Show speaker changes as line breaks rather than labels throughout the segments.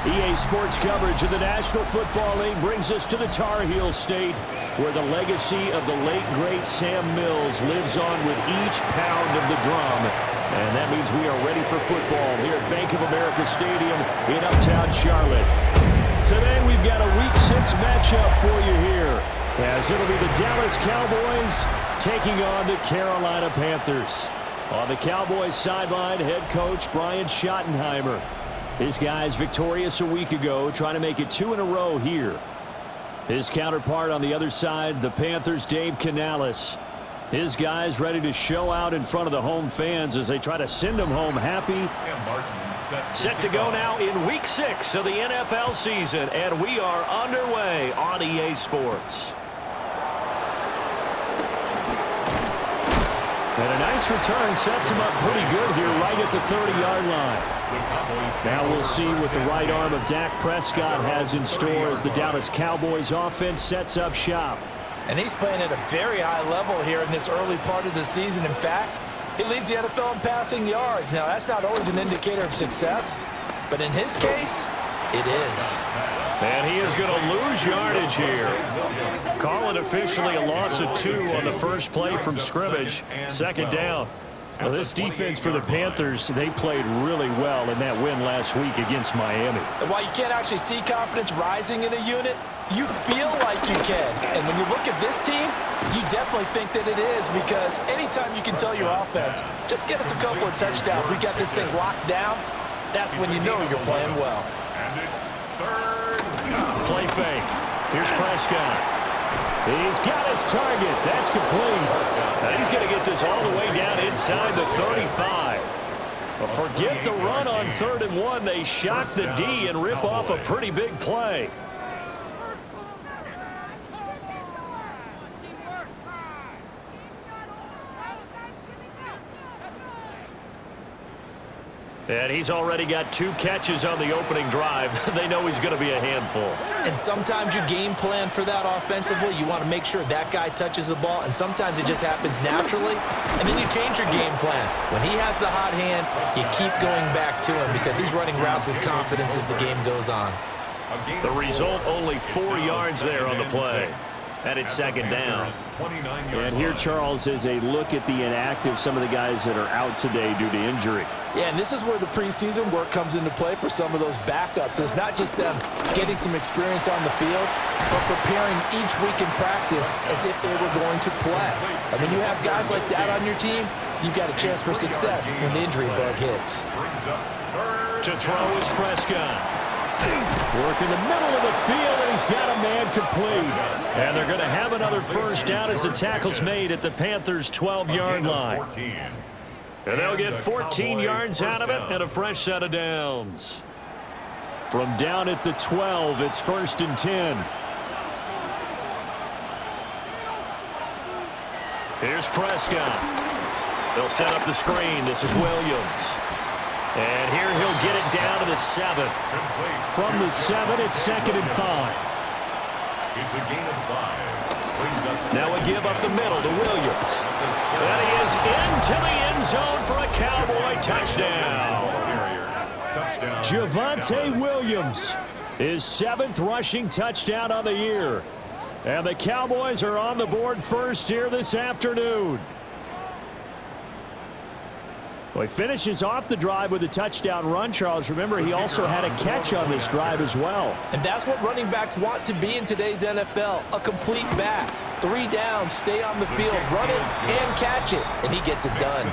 EA Sports coverage of the National Football League brings us to the Tar Heel State, where the legacy of the late, great Sam Mills lives on with each pound of the drum. And that means we are ready for football here at Bank of America Stadium in Uptown Charlotte. Today we've got a Week 6 matchup for you here, as it'll be the Dallas Cowboys taking on the Carolina Panthers. On the Cowboys sideline, head coach Brian Schottenheimer. His guys victorious a week ago, trying to make it 2 in a row here. His counterpart on the other side, the Panthers' Dave Canales. His guys ready to show out in front of the home fans as they try to send them home happy. Set to go now in Week 6 of the NFL season, and we are underway on EA Sports. And a nice return sets him up pretty good here right at the 30-yard line. Now we'll see what the right arm of Dak Prescott has in store as the Dallas Cowboys offense sets up shop.
And he's playing at a very high level here in this early part of the season. In fact, he leads the NFL in passing yards. Now, that's not always an indicator of success, but in his case, it is.
And he is going to lose yardage here. Call it officially a loss of 2 on the first play from scrimmage. Second down. Well, this defense for the Panthers, they played really well in that win last week against Miami.
And while you can't actually see confidence rising in a unit, you feel like you can. And when you look at this team, you definitely think that it is, because anytime you can tell your offense, just get us a couple of touchdowns, we got this thing locked down, that's when you know you're playing well.
And it's third down.
Play fake. Here's Prescott. He's got his target. That's complete. And he's going to get this all the way down inside the 35. Well, forget the run on 3rd and 1. They shock the D and rip off a pretty big play. And he's already got 2 catches on the opening drive. They know he's going to be a handful.
And sometimes you game plan for that offensively. You want to make sure that guy touches the ball, and sometimes it just happens naturally, and then you change your game plan. When he has the hot hand, you keep going back to him because he's running routes with confidence as the game goes on.
The result, only 4 yards there on the play. And it's second down. And here, Charles, is a look at the inactive, some of the guys that are out today due to injury.
Yeah, and this is where the preseason work comes into play for some of those backups. It's not just them getting some experience on the field, but preparing each week in practice as if they were going to play. And when you have guys like that on your team, you've got a chance for success when the injury bug hits.
To throw is Prescott. Work in the middle of the field, and he's got a man complete. And they're going to have another first down as the tackle's made at the Panthers' 12-yard line. And they'll get 14 yards out of it and a fresh set of downs. From down at the 12, it's 1st and 10. Here's Prescott. They'll set up the screen. This is Williams. And here he'll get it down to the 7. From the 7, it's 2nd and 5.
It's a gain of 5.
Now a give up the middle to Williams. And he is into the end zone for a Cowboy touchdown. Javonte Williams, his 7th rushing touchdown on the year. And the Cowboys are on the board first here this afternoon. Well, he finishes off the drive with a touchdown run, Charles. Remember, he also had a catch on this drive as well.
And that's what running backs want to be in today's NFL, a complete back. 3 downs, stay on the field, run it, and catch it. And he gets it done.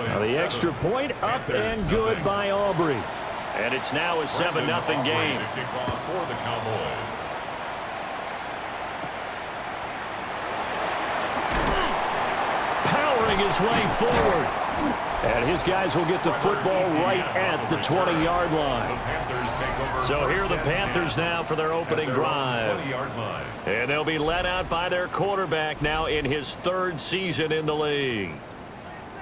Now the extra point up and good by Aubrey. And it's now a 7-0 game. Powering his way forward. And his guys will get the football right at the 20-yard line. So here are the Panthers now for their opening drive. And they'll be led out by their quarterback now in his 3rd season in the league.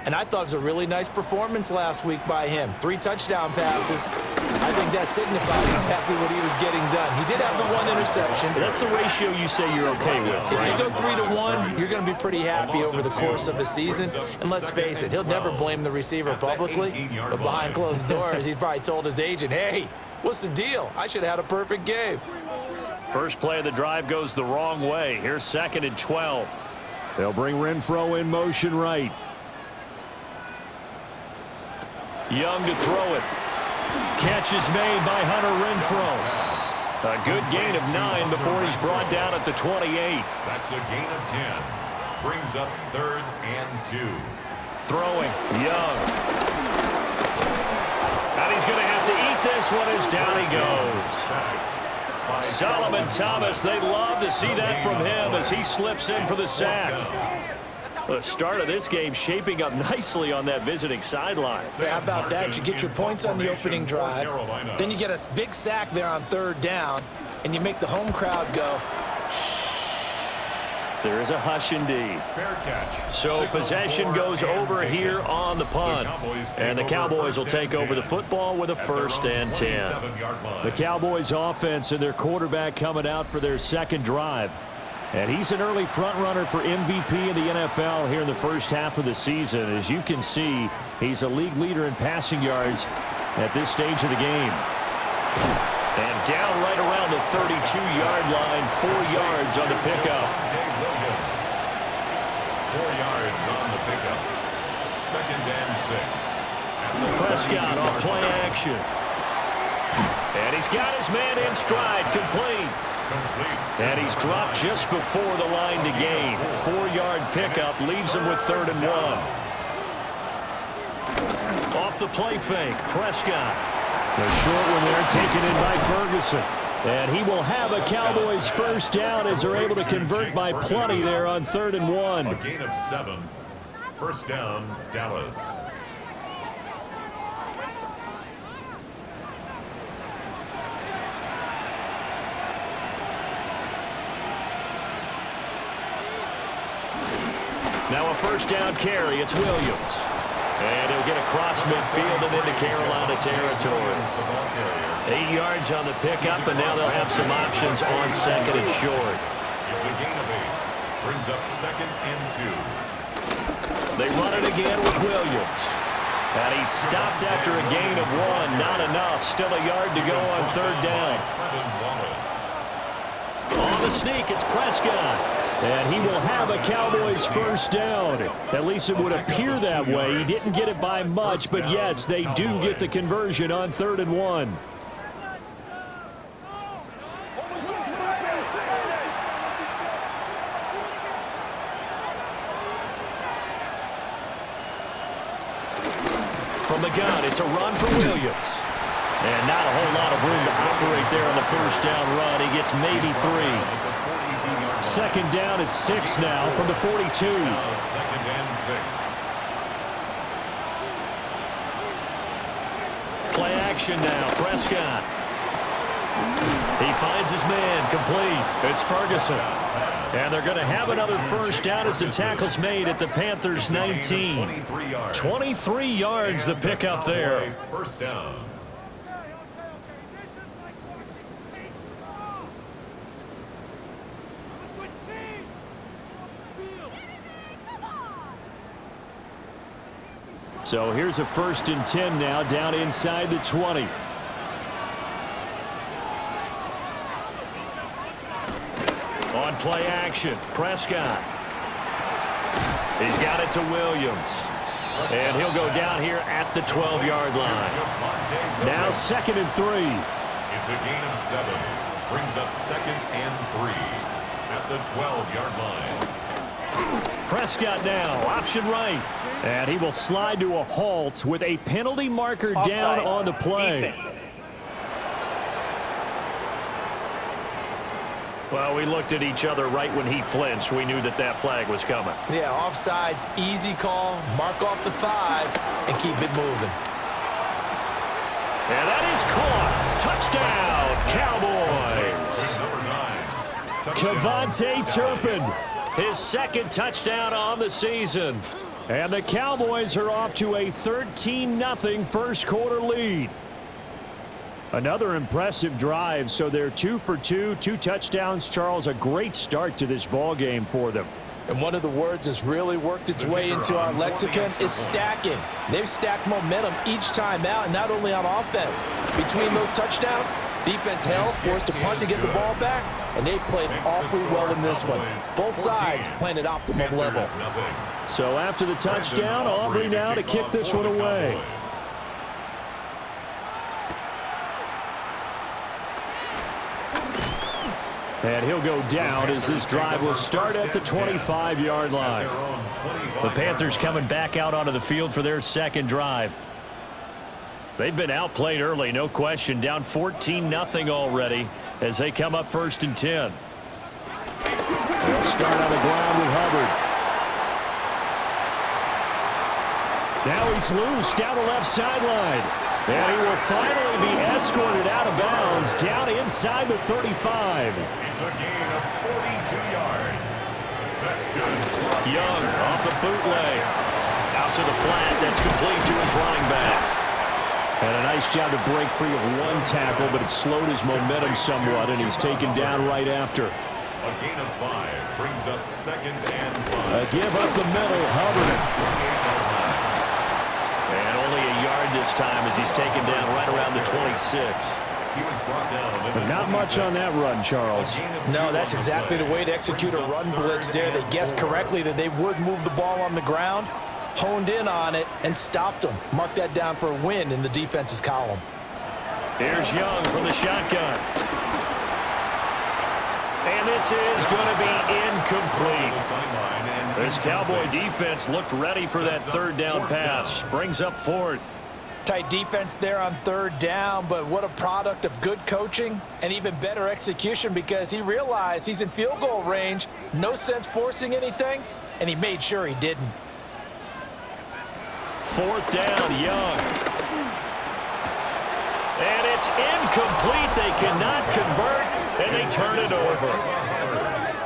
And I thought it was a really nice performance last week by him. 3 touchdown passes. I think that signifies exactly what he was getting done. He did have the 1 interception.
That's the ratio you say you're okay with, right?
If you go 3-1, you're going to be pretty happy over the course of the season. And let's face it, he'll never blame the receiver publicly. But behind closed doors, he's probably told his agent, hey, What's the deal? I should have had a perfect game.
First play of the drive goes the wrong way. Here's 2nd and 12. They'll bring Renfro in motion right. Young to throw it. Catch is made by Hunter Renfro. A good gain of 9 before he's brought down at the 28.
That's a gain of 10. Brings up 3rd and 2.
Throwing. Young. And he's going to have to eat this one as down he goes. Solomon Thomas, they'd love to see that from him as he slips in for the sack. The start of this game shaping up nicely on that visiting sideline.
How about that? You get your points on the opening drive, then you get a big sack there on 3rd down, and you make the home crowd go,
there is a hush indeed.
Fair catch.
So possession goes over here on the punt. And the Cowboys will take over the football with a 1st and 10. The Cowboys offense and their quarterback coming out for their 2nd drive. And he's an early front runner for MVP in the NFL here in the first half of the season. As you can see, he's a league leader in passing yards at this stage of the game. And down right around the 32-yard line, 4 yards on the pickup.
4 yards on the pickup. 2nd and 6.
Prescott on play action. And he's got his man in stride, complete. And he's dropped just before the line to gain. 4-yard pickup leaves him with 3rd and 1. Off the play fake, Prescott. The short one there taken in by Ferguson. And he will have a Cowboys 1st down as they're able to convert by plenty there on 3rd and 1.
A gain of 7. 1st down, Dallas.
Now a 1st down carry. It's Williams. And he'll get across midfield and into Carolina territory. 8 yards on the pickup, and now they'll have some options on 2nd and short.
It's a gain of 8. Brings up 2nd and 2.
They run it again with Williams. And he's stopped after a gain of 1. Not enough. Still a yard to go on 3rd down. On the sneak, it's Prescott. And he will have a Cowboys 1st down. At least it would appear that way. He didn't get it by much, but yes, they do get the conversion on 3rd and 1. From the gun, it's a run for Williams. And not a whole lot of room to operate there on the 1st down run. He gets maybe 3. 2nd down at 6 now from the 42.
2nd and 6.
Play action now. Prescott. He finds his man complete. It's Ferguson. And they're going to have another 1st down as the tackle's made at the Panthers 19. 23 yards the pickup there.
1st down.
So here's a 1st and 10 now down inside the 20. On play action, Prescott. He's got it to Williams. And he'll go down here at the 12-yard line. Now 2nd and 3.
It's a gain of 7. Brings up 2nd and 3 at the 12-yard line.
Prescott now, option right. And he will slide to a halt with a penalty marker down on the play.
Defense.
Well, we looked at each other right when he flinched. We knew that that flag was coming.
Yeah, offsides, easy call, mark off the 5, and keep it moving.
And that is caught. Touchdown, Cowboys. Kevontae Turpin, his 2nd touchdown on the season. And the Cowboys are off to a 13-0 first quarter lead. Another impressive drive, so they're 2 for 2, 2 touchdowns. Charles, a great start to this ball game for them.
And one of the words that's really worked its way into our lexicon is stacking. They've stacked momentum each time out, and not only on offense. Between those touchdowns, defense held, forced a punt to get the ball back, and they played awfully well in this one. Both sides playing at optimal level.
So after the touchdown, Aubrey now to kick this one away. And he'll go down as this drive will start at the 25-yard line. The Panthers coming back out onto the field for their second drive. They've been outplayed early, no question. Down 14-0 already as they come up 1st and 10. They'll start on the ground with Hubbard. Now he's loose down the left sideline. And he will finally be escorted out of bounds down inside the 35.
It's a gain of 42 yards. That's good.
Young off the bootleg. Out to the flat. That's complete to his running back. And a nice job to break free of one tackle, but it slowed his momentum somewhat, and he's taken down right after.
A gain of 5 brings up 2nd and 5.
A give up the middle, Hubbard. And only a yard this time as he's taken down right around the 26.
He was brought down.
But not much on that run, Charles.
No, that's exactly the way to execute a run blitz there. They guessed correctly that they would move the ball on the ground, honed in on it, and stopped them. Mark that down for a win in the defense's column.
Here's Young from the shotgun. And this is going to be incomplete. This Cowboy defense looked ready for that 3rd down pass. Brings up 4th.
Tight defense there on 3rd down, but what a product of good coaching and even better execution, because he realized he's in field goal range. No sense forcing anything, and he made sure he didn't.
4th down, Young. And it's incomplete. They cannot convert, and they turn it over.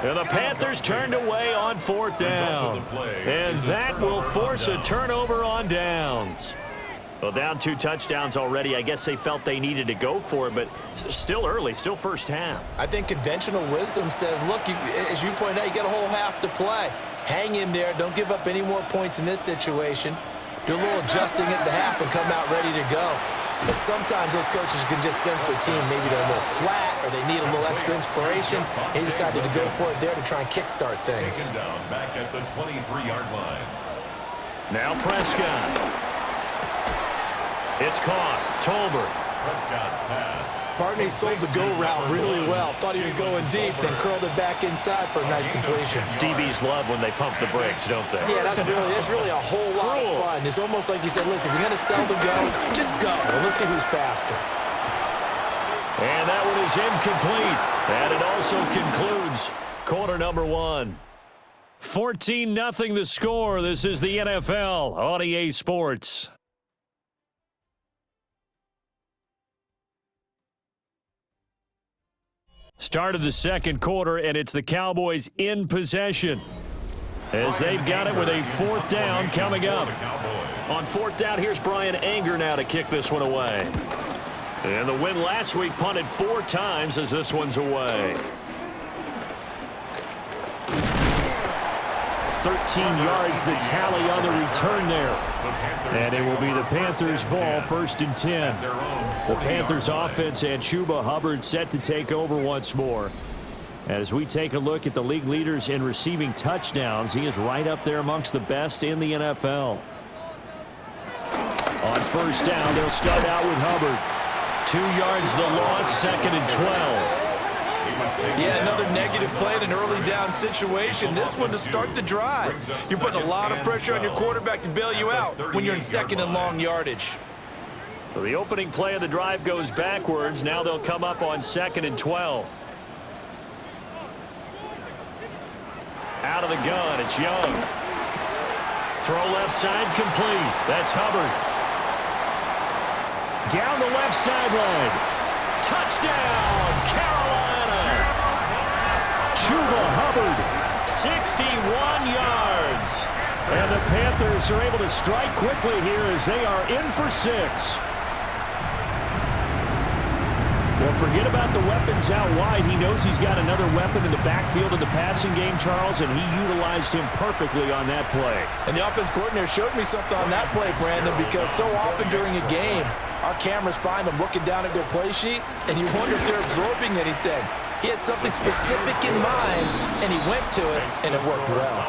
And the Panthers turned away on 4th down. And that will force a turnover on downs. Well, down 2 touchdowns already. I guess they felt they needed to go for it, but still early, still first half.
I think conventional wisdom says, look, as you pointed out, you got a whole half to play. Hang in there. Don't give up any more points in this situation. Do a little adjusting at the half and come out ready to go. But sometimes those coaches can just sense their team. Maybe they're a little flat or they need a little extra inspiration. He decided to go for it there to try and kickstart things.
Taken down back at the 23-yard line.
Now Prescott. It's caught. Tolbert.
Prescott's pass.
Partner sold the go route really well. Thought he was going deep, then curled it back inside for a nice completion.
DBs love when they pump the brakes, don't they?
Yeah, that's really a whole lot of fun. It's almost like he said, listen, if you're going to sell the go, just go. And let's see who's faster.
And that one is incomplete. And it also concludes quarter number 1. 14-0 the score. This is the NFL on EA Sports. Start of the 2nd quarter, and it's the Cowboys in possession as they've got it with a 4th down coming up. On 4th down, here's Brian Anger now to kick this one away. And the win last week punted 4 times as this one's away. 13 yards the tally on the return there. And it will be the Panthers' ball, 1st and 10. The Panthers offense and Chuba Hubbard set to take over once more. As we take a look at the league leaders in receiving touchdowns, he is right up there amongst the best in the NFL. On 1st down, they'll start out with Hubbard. 2 yards the loss, 2nd and 12.
Yeah, another negative play in an early down situation. This one to start the drive. You're putting a lot of pressure on your quarterback to bail you out when you're in 2nd and long yardage.
So the opening play of the drive goes backwards. Now they'll come up on 2nd and 12. Out of the gun, it's Young. Throw left side complete. That's Hubbard. Down the left sideline. Touchdown, Carolina. Chuba Hubbard, 61 yards. And the Panthers are able to strike quickly here as they are in for 6. Well, forget about the weapons out wide. He knows he's got another weapon in the backfield in the passing game, Charles, and he utilized him perfectly on that play.
And the offense coordinator showed me something on that play, Brandon, because so often during a game, our cameras find them looking down at their play sheets, and you wonder if they're absorbing anything. He had something specific in mind, and he went to it, and it worked well.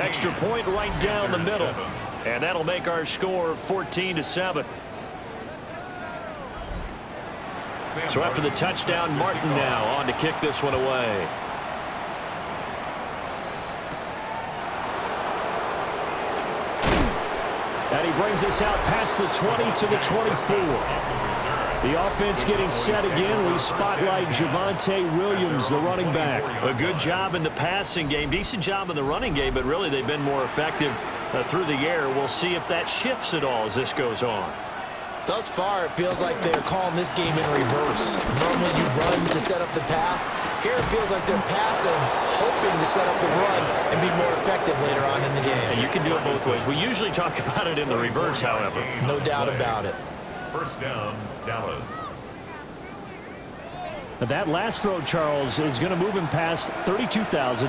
Extra point right down the middle, and that'll make our score 14-7. So after the touchdown, Martin now on to kick this one away. And he brings us out past the 20 to the 24. The offense getting set again. We spotlight Javonte Williams, the running back. A good job in the passing game. Decent job in the running game, but really they've been more effective through the air. We'll see if that shifts at all as this goes on.
Thus far, it feels like they're calling this game in reverse. Normally you run to set up the pass. Here it feels like they're passing, hoping to set up the run and be more effective later on in the game.
And you can do it both ways. We usually talk about it in the reverse, however.
No doubt about it.
First down, Dallas.
That last throw, Charles, is going to move him past 32,942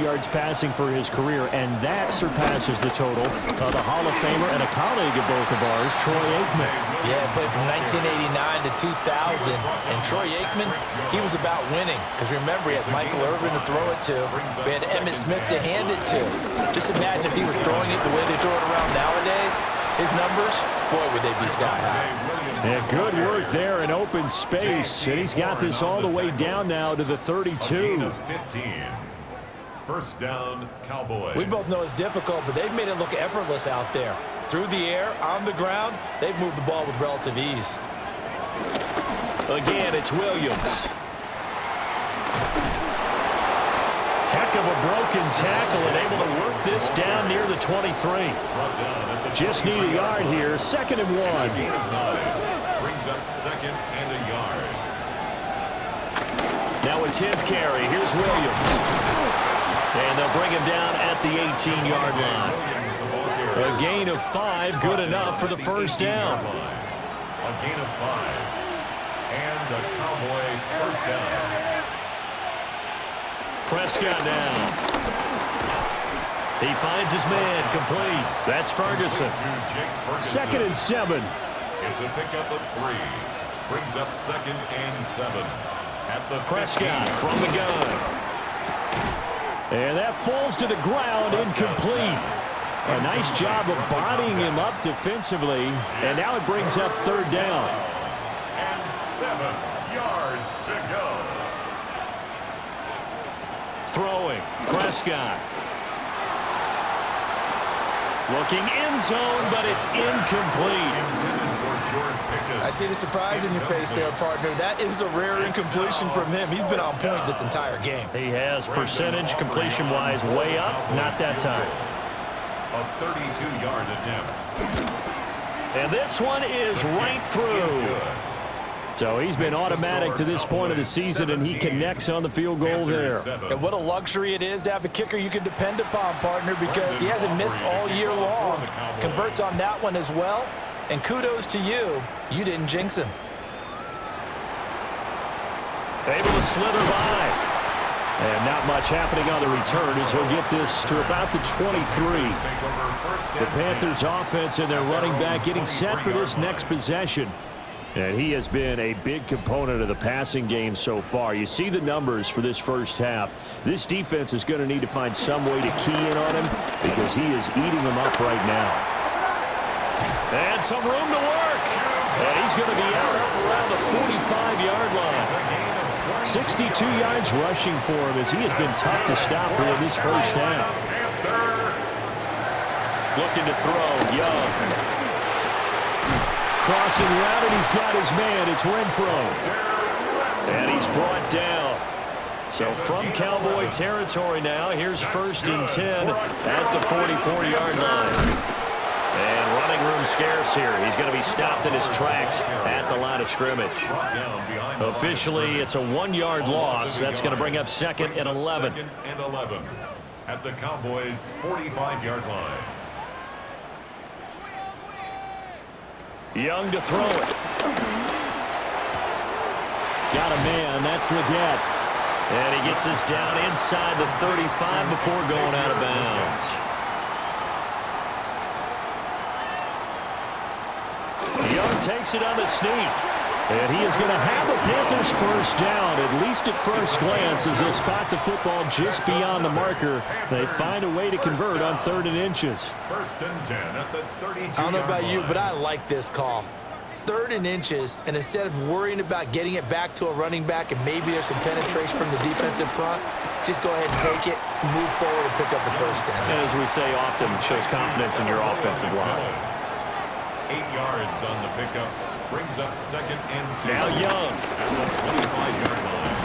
yards passing for his career, and that surpasses the total of the Hall of Famer and a colleague of both of ours, Troy Aikman.
Yeah, played from 1989 to 2000, and Troy Aikman, he was about winning. Because remember, he has Michael Irvin to throw it to. We had Emmitt Smith to hand it to. Just imagine if he was throwing it the way they throw it around nowadays. His numbers, boy, would they be sky high.
Yeah, good work there in open space. And he's got this all the way down now to the 32.
15. First down, Cowboys.
We both know it's difficult, but they've made it look effortless out there. Through the air, on the ground, they've moved the ball with relative ease.
Again, it's Williams. Heck of a broken tackle and able to work this down near the 23. Just need a yard here. 2nd and 1.
Brings up 2nd and a yard.
Now a 10th carry. Here's Williams. And they'll bring him down at the 18-yard line. A gain of 5, good enough for the first down.
A gain of 5. And a Cowboy first down.
Prescott now. He finds his man complete. That's Ferguson. 2nd and 7.
It's a pickup of 3. Brings up 2nd and 7. At the
Prescott from the gun. And that falls to the ground, incomplete. A nice job of bodying him up defensively. And now it brings up 3rd down.
And 7 yards to go.
Throwing. Prescott. Looking end zone, but it's incomplete.
I see the surprise in your face there, partner. That is a rare incompletion from him. He's been on point this entire game.
He has percentage completion-wise way up. Not that time.
A 32-yard attempt.
And this one is right through. So he's been automatic to this point of the season, and he connects on the field goal there.
And what a luxury it is to have a kicker you can depend upon, partner, because he hasn't missed all year long. Converts on that one as well. And kudos to you. You didn't jinx him.
Able to slither by. And not much happening on the return as he'll get this to about the 23. The Panthers offense and their running back getting set for this next possession. And he has been a big component of the passing game so far. You see the numbers for this first half. This defense is going to need to find some way to key in on him because he is eating them up right now. And some room to work. And he's going to be out up around the 45-yard line. 62 yards rushing for him as he has been tough to stop here in this first half. Looking to throw, Young. Crossing route, and he's got his man. It's Renfro. And he's brought down. So from Cowboy territory now, here's 1st and 10 at the 44-yard line. And running room scarce here. He's going to be stopped in his tracks at the line of scrimmage. Officially, it's a 1-yard loss. That's going to bring up 2nd and 11.
2nd and 11 at the Cowboys' 45-yard line.
Young to throw it. out a man. That's Leggett. And he gets us down inside the 35 before going out of bounds. Young takes it on the sneak. And he is going to have the Panthers first down, at least at first glance, as they'll spot the football just beyond the marker. They find a way to convert on 3rd and inches.
1st and 10 at the 32.
I don't know about you, but I like this call. 3rd and inches, and instead of worrying about getting it back to a running back and maybe there's some penetration from the defensive front, just go ahead and take it, move forward, and pick up the first down.
And as we say often, it shows confidence in your offensive line.
8 yards on the pickup. Brings up 2nd and 2.
Now Young.
At the 25-yard line.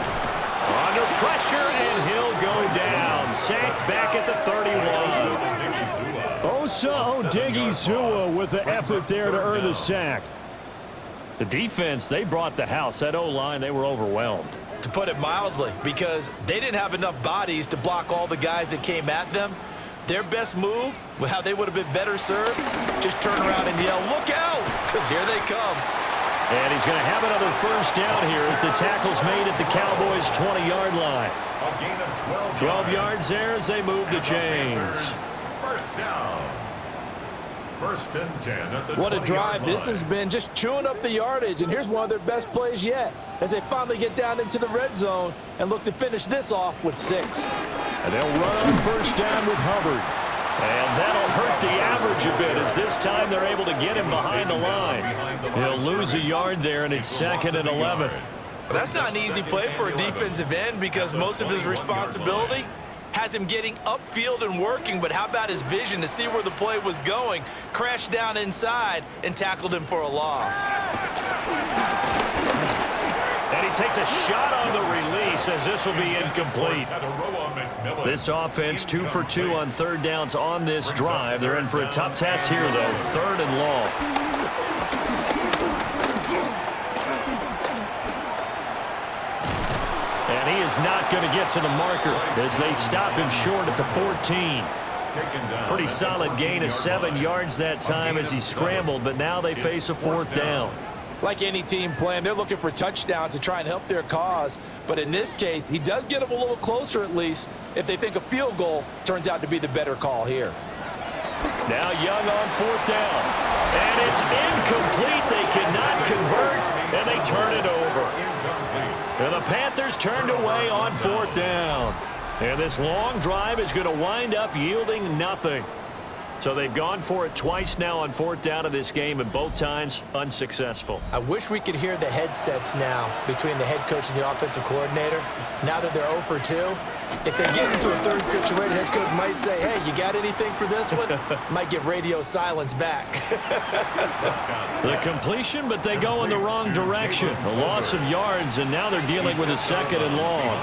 Under pressure, and he'll go down. Sacked back at the 31. Osa Odigizua with the effort there to earn the sack. The defense, they brought the house. That O-line, they were overwhelmed.
To put it mildly, because they didn't have enough bodies to block all the guys that came at them. Their best move, how they would have been better served, just turn around and yell, "Look out!" because here they come.
And he's going to have another first down here as the tackle's made at the Cowboys' 20-yard line.
A gain of
12 yards there as they move the chains.
First down. 1st and 10 at the 20-yard line.
What a drive this has been, just chewing up the yardage, and here's one of their best plays yet as they finally get down into the red zone and look to finish this off with 6.
And they'll run on first down with Hubbard. And that'll hurt the average a bit as this time they're able to get him behind the line. He'll lose a yard there, and it's 2nd and 11.
Well, that's not an easy play for a defensive end because most of his responsibility has him getting upfield and working, but how about his vision to see where the play was going, crashed down inside, and tackled him for a loss.
And he takes a shot on the release as this will be incomplete. This offense 2 for 2 on 3rd downs on this drive. They're in for a tough test here, though. 3rd and long. And he is not going to get to the marker as they stop him short at the 14. Pretty solid gain of 7 yards that time as he scrambled, but now they face a 4th down.
Like any team playing, they're looking for touchdowns to try and help their cause. But in this case, he does get them a little closer at least if they think a field goal turns out to be the better call here.
Now Young on 4th down. And it's incomplete. They cannot convert, and they turn it over. And the Panthers turned away on 4th down. And this long drive is going to wind up yielding nothing. So they've gone for it twice now on 4th down of this game, and both times unsuccessful.
I wish we could hear the headsets now between the head coach and the offensive coordinator. Now that they're 0 for 2, if they get into a 3rd situation, head coach might say, "Hey, you got anything for this one?" Might get radio silence back.
The completion, but they go in the wrong direction. A loss of yards, and now they're dealing with a 2nd and long.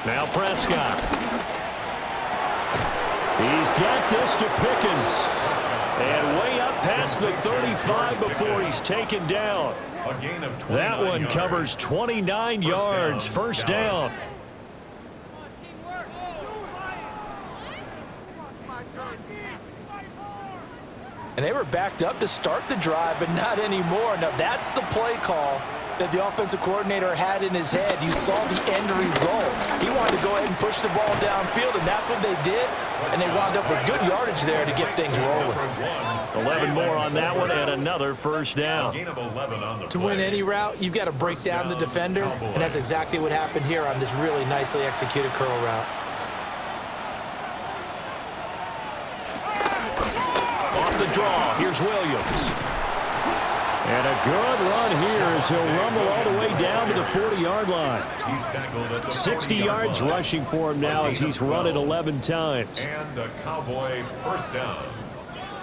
Now Prescott. He's got this to Pickens. And way up past the 35 before he's taken down. That one covers 29 yards. First down.
And they were backed up to start the drive, but not anymore. Now that's the play call that the offensive coordinator had in his head. You saw the end result. He wanted to go ahead and push the ball downfield, and that's what they did. And they wound up with good yardage there to get things rolling.
11 more on that one and another first down.
To win any route, you've got to break down the defender, and that's exactly what happened here on this really nicely executed curl route.
Off the draw, here's Williams. And a good run here as he'll rumble all the way down to the 40-yard line. 60 yards rushing for him now as he's run it 11 times.
And a Cowboy first down.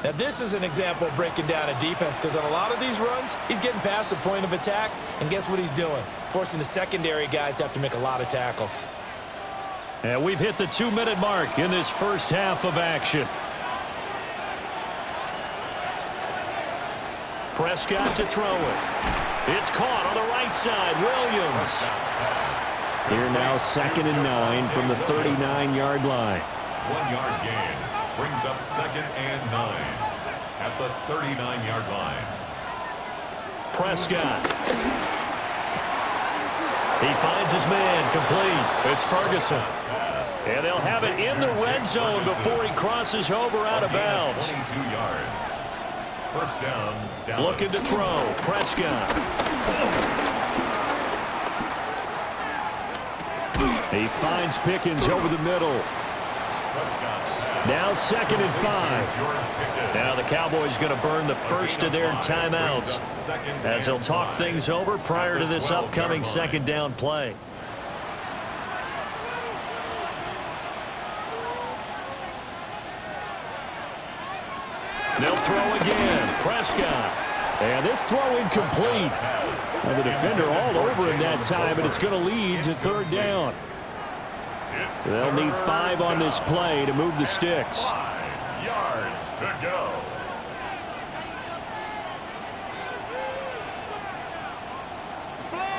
Now this is an example of breaking down a defense because on a lot of these runs, he's getting past the point of attack, and guess what he's doing? Forcing the secondary guys to have to make a lot of tackles.
And we've hit the 2-minute mark in this first half of action. Prescott to throw it. It's caught on the right side. Williams. Here now 2nd and 9 from the 39-yard line.
1-yard gain. Brings up 2nd and 9 at the 39-yard line.
Prescott. He finds his man, complete. It's Ferguson. And they'll have it in the red zone before he crosses over out of bounds.
22 yards. First down, Dallas.
Looking to throw. Prescott. He finds Pickens over the middle. Now 2nd and 5. Now the Cowboys going to burn the first of their timeouts as they'll talk things over prior to this upcoming 2nd down play. They'll throw again. Prescott. And this throw incomplete. And the defender all over him that time, and it's going to lead to 3rd down. They'll need 5 on this play to move the sticks.
5 yards to go.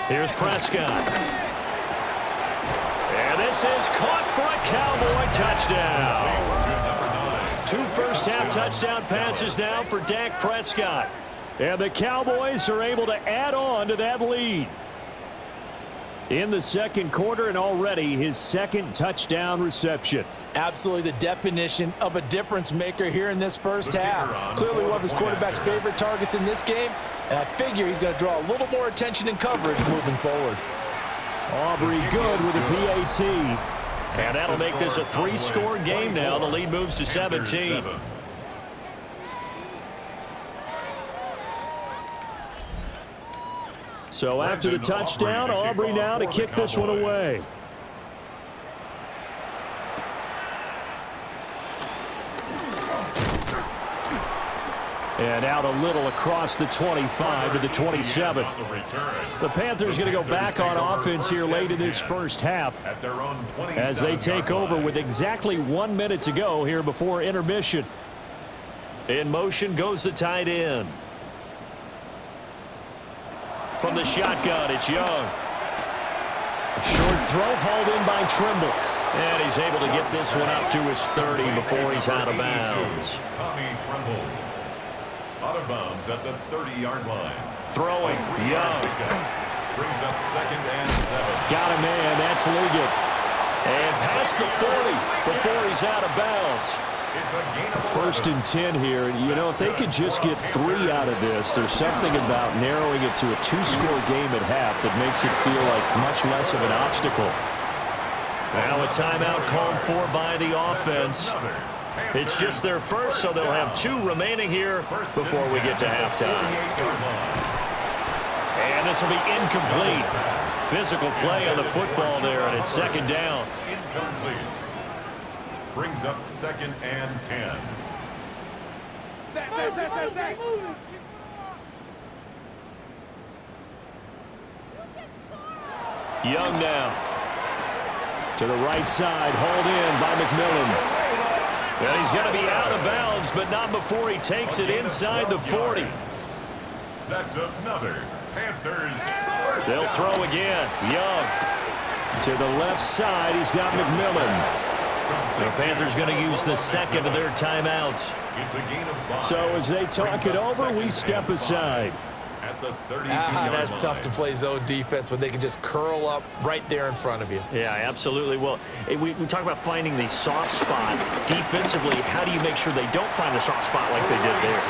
Here's Prescott. And this is caught for a Cowboy touchdown. 2 first-half touchdown passes now for Dak Prescott. And the Cowboys are able to add on to that lead. In the 2nd quarter, and already his 2nd touchdown reception.
Absolutely the definition of a difference maker here in this first half. Clearly one of his quarterback's favorite targets in this game, and I figure he's going to draw a little more attention and coverage moving forward.
Aubrey good with a PAT. And that'll make this a 3-score game now. The lead moves to 17. So after the touchdown, Aubrey now to kick this one away. And out a little across the 25 to the 27. The Panthers going to go back on offense here late in this first half as they take over with exactly 1 minute to go here before intermission. In motion goes the tight end. From the shotgun, it's Young. A short throw hauled in by Trimble. And he's able to get this one up to his 30 before he's out of bounds.
Tommy Trimble. Out of bounds at the 30-yard line.
Throwing, Young.
Brings up 2nd and 7.
Got a man, that's Liggett. And past the 40 before he's out of bounds.
It's a gain of
1st and 10 here. You know, if they could just get 3 out of this, there's something about narrowing it to a 2-score game at half that makes it feel like much less of an obstacle. Now a timeout called for by the offense. It's just their first, so they'll have 2 remaining here before we get to halftime. And this will be incomplete. Physical play on the football there, and it's 2nd down.
Incomplete. Brings up 2nd and 10.
Young now. To the right side, hauled in by McMillan. And he's going to be out of bounds, but not before he takes it inside the 40.
That's another Panthers.
They'll throw again. Young. To the left side, he's got McMillan. The Panthers going to use the 2nd of their timeouts.
It's a gain of 5.
So as they talk it over, we step aside.
At the 32-yard
That's
line.
tough to play zone defense when they can just curl up right there in front of you.
Yeah, absolutely. Well, we talk about finding the soft spot. Defensively, how do you make sure they don't find the soft spot like they did there?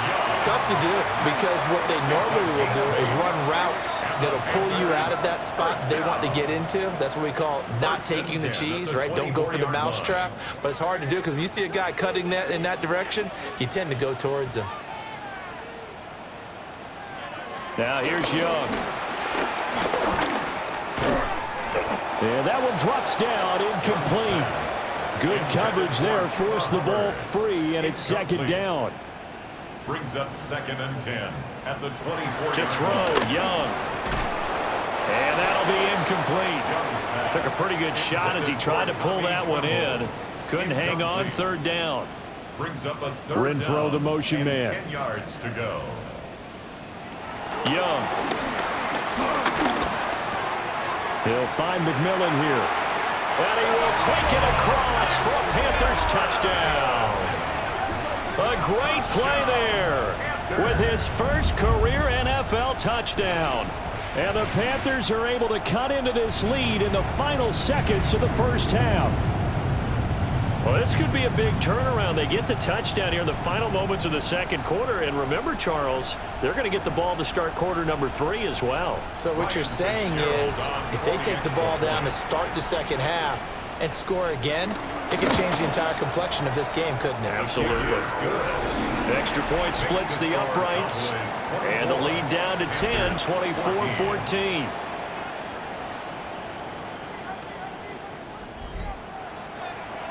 Tough to do because what they normally will do is run routes that'll pull you out of that spot they want to get into. That's what we call not taking the cheese, right? Don't go for the mousetrap. But it's hard to do because when you see a guy cutting that in that direction, you tend to go towards him.
Now here's Young. And that one drops down, incomplete. Good coverage there, forced the ball free, and it's 2nd down.
Brings up 2nd and 10 at the 24.
To throw, Young. And that'll be incomplete. Took a pretty good shot as he tried to pull that one in. Couldn't hang on, 3rd down.
Brings up a 3rd
Renfro,
down
the motion
and
man.
10 yards to go.
Young. He'll find McMillan here. And he will take it across for a Panthers touchdown. A great play there with his first career NFL touchdown. And the Panthers are able to cut into this lead in the final seconds of the first half. Well, this could be a big turnaround. They get the touchdown here in the final moments of the second quarter. And remember, Charles, they're going to get the ball to start quarter number 3 as well.
So what you're saying is if they take the ball down to start the second half and score again, it could change the entire complexion of this game, couldn't it?
Absolutely. Extra point splits the uprights. And the lead down to 10, 24-14.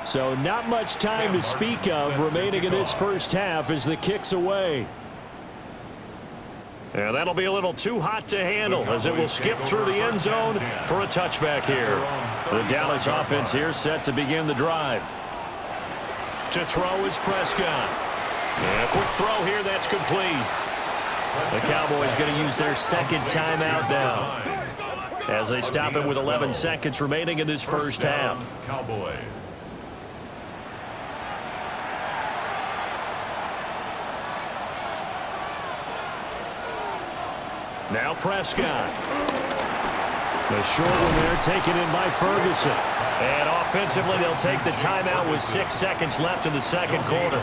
So not much time to speak of remaining in this first half as the kick's away. And that'll be a little too hot to handle as it will skip through the end zone for a touchback here. The Dallas offense here set to begin the drive. To throw is Prescott. And a quick throw here, that's complete. The Cowboys going to use their second timeout now as they stop it with 11 seconds remaining in this first half.
Cowboys.
Now Prescott. The short one there taken in by Ferguson. And offensively, they'll take the timeout with 6 seconds left in the second quarter.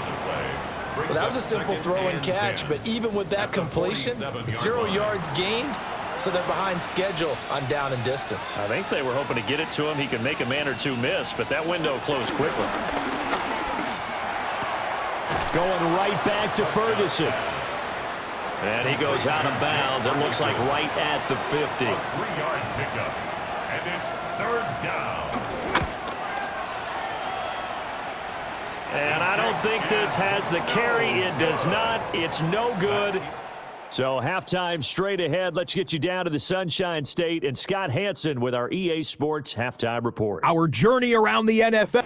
Well, that was a simple throw and catch, but even with that completion, 0 yards gained, so they're behind schedule on down and distance.
I think they were hoping to get it to him. He could make a man or two miss, but that window closed quickly. Going right back to Ferguson. And he goes out of bounds. It looks like right at the 50.
3-yard pickup, and it's third down.
And I don't think this has the carry. It does not. It's no good. So halftime straight ahead. Let's get you down to the Sunshine State and Scott Hansen with our EA Sports Halftime Report.
Our journey around the NFL.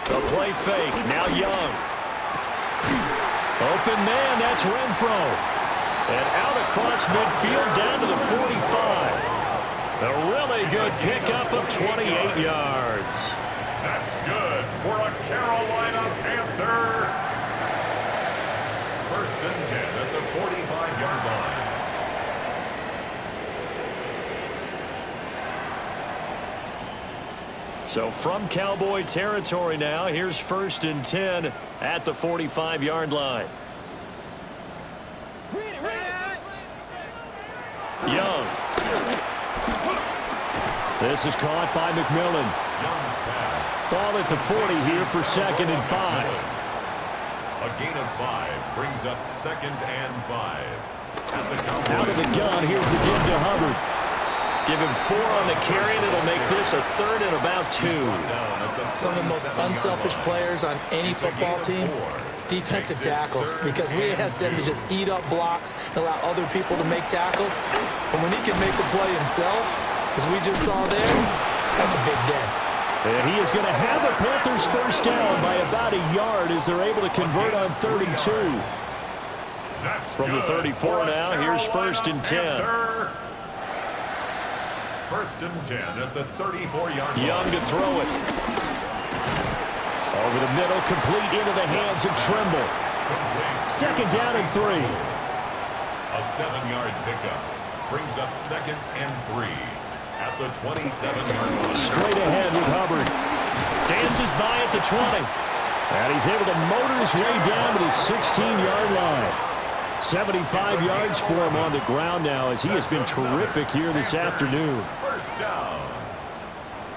The play fake. Now Young. Open man. That's Renfro. And out across midfield down to the 45. A really good pickup of 28 yards.
That's good for a Carolina Panther. First and 10 at the 45-yard line.
So from Cowboy territory now, here's first and 10 at the 45-yard line. Young. This is caught by McMillan.
Young's pass.
Ball at the 40 here for second and 5.
A gain of 5 brings up second and 5.
Out of the gun, here's the give to Hubbard. Give him 4 on the carry, and it'll make this a third and about 2.
Some of the most unselfish players on any football team, defensive tackles, because we ask them to just eat up blocks and allow other people to make tackles. But when he can make a play himself, as we just saw there, that's a big day.
And he is going to have a Panthers first down by about a yard as they're able to convert on 32. From the 34 now, here's first and 10.
First and 10 at the 34-yard line.
Young to throw it. Over the middle, complete into the hands of Trimble. Second down and 3.
A 7-yard pickup brings up second and 3 at the 27-yard line.
Straight ahead with Hubbard. Dances by at the 20. And he's able to motor his way down to the 16-yard line. 75 yards for him on the ground now as he has been terrific here this afternoon.
First down.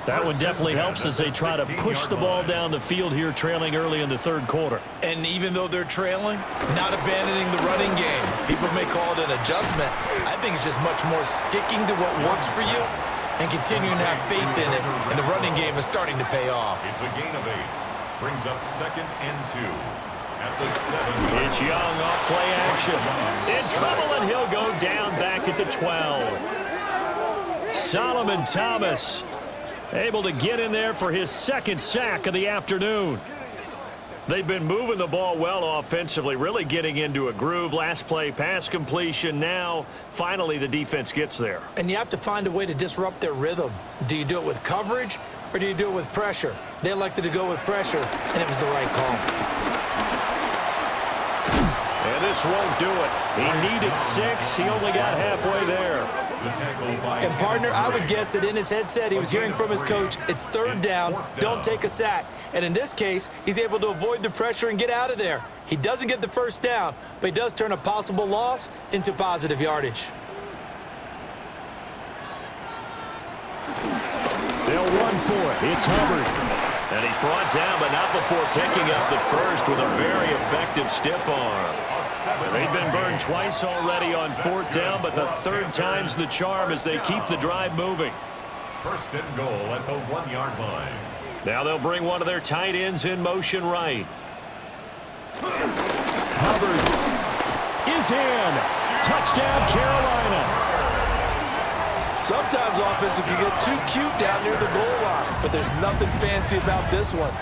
That one definitely helps as they try to push the ball down the field here, trailing early in the third quarter.
And even though they're trailing, not abandoning the running game. People may call it an adjustment. I think it's just much more sticking to what works for you and continuing to have faith in it. And the running game is starting to pay off.
It's a gain of 8. Brings up second and 2 at the 7.
It's Young off play action. In trouble, and he'll go down back at the 12. Solomon Thomas able to get in there for his second sack of the afternoon. They've been moving the ball well offensively, really getting into a groove. Last play, pass completion. Now, finally, the defense gets there.
And you have to find a way to disrupt their rhythm. Do you do it with coverage, or do you do it with pressure? They elected to go with pressure, and it was the right call.
just won't do it. He needed 6. He only got halfway there.
And, partner, I would guess that in his headset he was hearing from his coach, it's 3rd down, don't take a sack. And in this case, he's able to avoid the pressure and get out of there. He doesn't get the 1st down, but he does turn a possible loss into positive yardage.
They'll run for it. It's Hubbard. And he's brought down, but not before picking up the 1st with a very effective stiff arm. They've been burned twice already on 4th down, but the 3rd time's the charm as they keep the drive moving.
1st and goal at the 1-yard line.
Now they'll bring one of their tight ends in motion right. Hubbard is in. Touchdown, Carolina.
Sometimes offenses can get too cute down near the goal line, but there's nothing fancy about this one.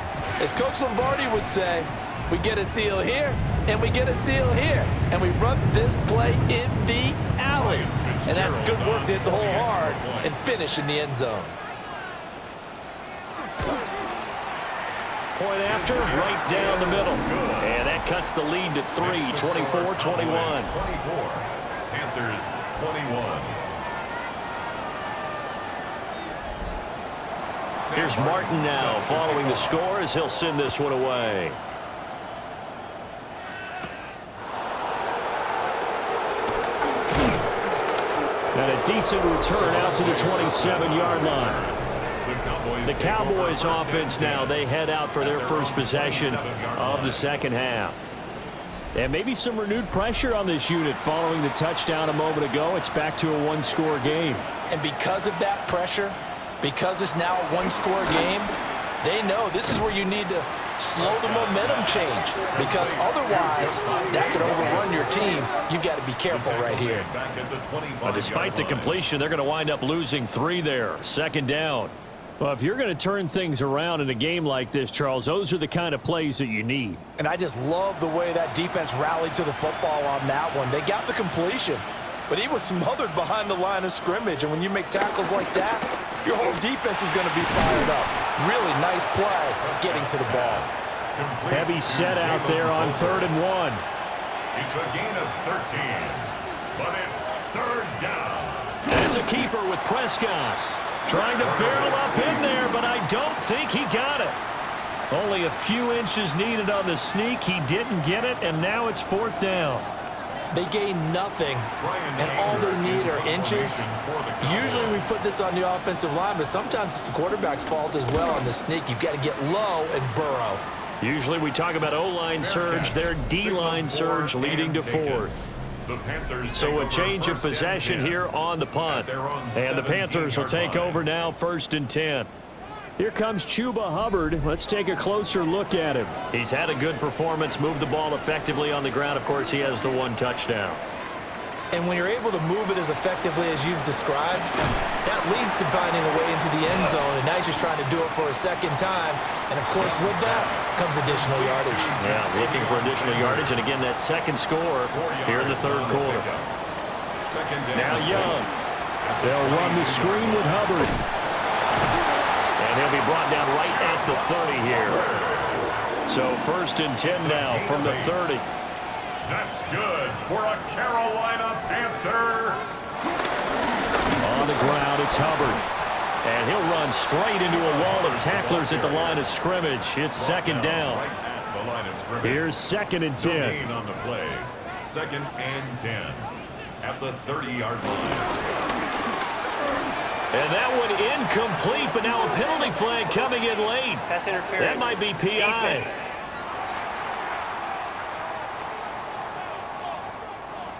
As Coach Lombardi would say, we get a seal here, and we get a seal here, and we run this play in the alley. And that's good work to hit the hole hard and finish in the end zone.
Point after, right down the middle. And that cuts the lead to 3, 24-21.
Panthers 21.
Here's Martin now following the score as he'll send this one away. And a decent return out to the 27-yard line. The Cowboys offense now, they head out for their first possession of the 2nd half. And maybe some renewed pressure on this unit following the touchdown a moment ago. It's back to a 1-score game.
And because of that pressure, because it's now a 1-score game, they know this is where you need to slow the momentum change, because otherwise that could overrun your team. You've got to be careful right here.
Despite the completion, they're going to wind up losing 3 there. 2nd down. Well, if you're going to turn things around in a game like this, Charles, those are the kind of plays that you need.
And I just love the way that defense rallied to the football on that one. They got the completion, but he was smothered behind the line of scrimmage. And when you make tackles like that, your whole defense is going to be fired up. Really nice play getting to the ball.
Heavy set out there on 3rd and 1.
It's a gain of 13, but it's 3rd down.
And it's a keeper with Prescott. Trying to barrel up in there, but I don't think he got it. Only a few inches needed on the sneak. He didn't get it, and now it's 4th down.
They gain nothing, and all they need are inches. Usually we put this on the offensive line, but sometimes it's the quarterback's fault as well on the sneak. You've got to get low and burrow.
Usually we talk about O-line surge, their D-line surge leading to 4th. So a change of possession here on the punt. And the Panthers will take over now, 1st and 10. Here comes Chuba Hubbard. Let's take a closer look at him. He's had a good performance, moved the ball effectively on the ground. Of course, he has the 1 touchdown.
And when you're able to move it as effectively as you've described, that leads to finding a way into the end zone. And now he's just trying to do it for a 2nd time. And, of course, with that comes additional yardage.
Yeah, looking for additional yardage. And, again, that 2nd score here in the 3rd quarter. Now Young. They'll run the screen with Hubbard. And he'll be brought down right at the 30 here. So 1st and 10 now from the 30.
That's good for a Carolina Panther.
On the ground, it's Hubbard. And he'll run straight into a wall of tacklers at the line of scrimmage. It's 2nd down. Here's 2nd and 10.
On the play. 2nd and 10 at the 30-yard line.
And that one incomplete, but now a penalty flag coming in late.
Pass interference.
That might be PI.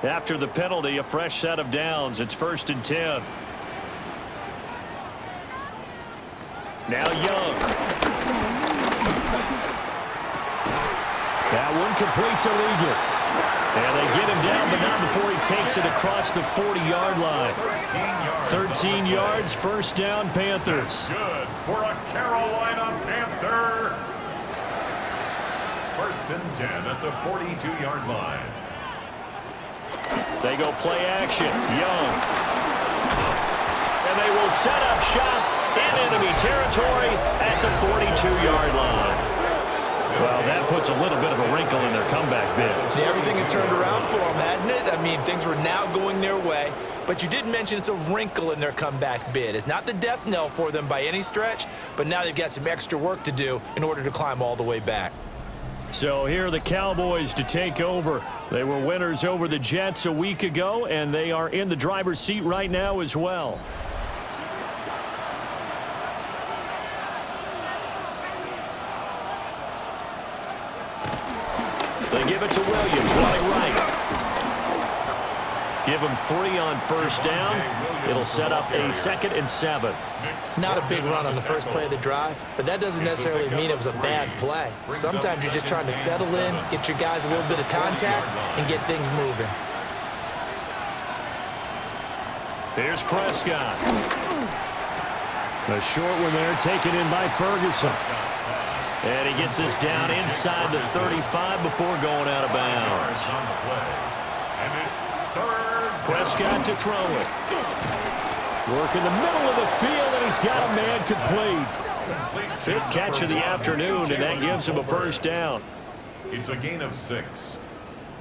After the penalty, a fresh set of downs. It's 1st and 10. Now Young. That one completes illegal. And they get him down, but not before he takes it across the 40-yard line. 13 yards, 1st down, Panthers.
Good for a Carolina Panther. 1st and 10 at the 42-yard line.
They go play action. Young. And they will set up shop in enemy territory at the 42-yard line. Well, that puts a little bit of a wrinkle in their comeback bid.
Yeah, everything had turned around for them, hadn't it? I mean, things were now going their way. But you did mention it's a wrinkle in their comeback bid. It's not the death knell for them by any stretch, but now they've got some extra work to do in order to climb all the way back.
So here are the Cowboys to take over. They were winners over the Jets a week ago, and they are in the driver's seat right now as well. They give it to Williams, running right. Give him 3 on first down. It'll set up a 2nd and 7.
Not a big run on the first play of the drive, but that doesn't necessarily mean it was a bad play. Sometimes you're just trying to settle in, get your guys a little bit of contact, and get things moving.
Here's Prescott. A short one there taken in by Ferguson. And he gets this down inside the 35 before going out of bounds. Prescott to throw it. Work in the middle of the field, and he's got a man complete. 5th catch of the afternoon, and that gives him a first down.
It's a gain of 6.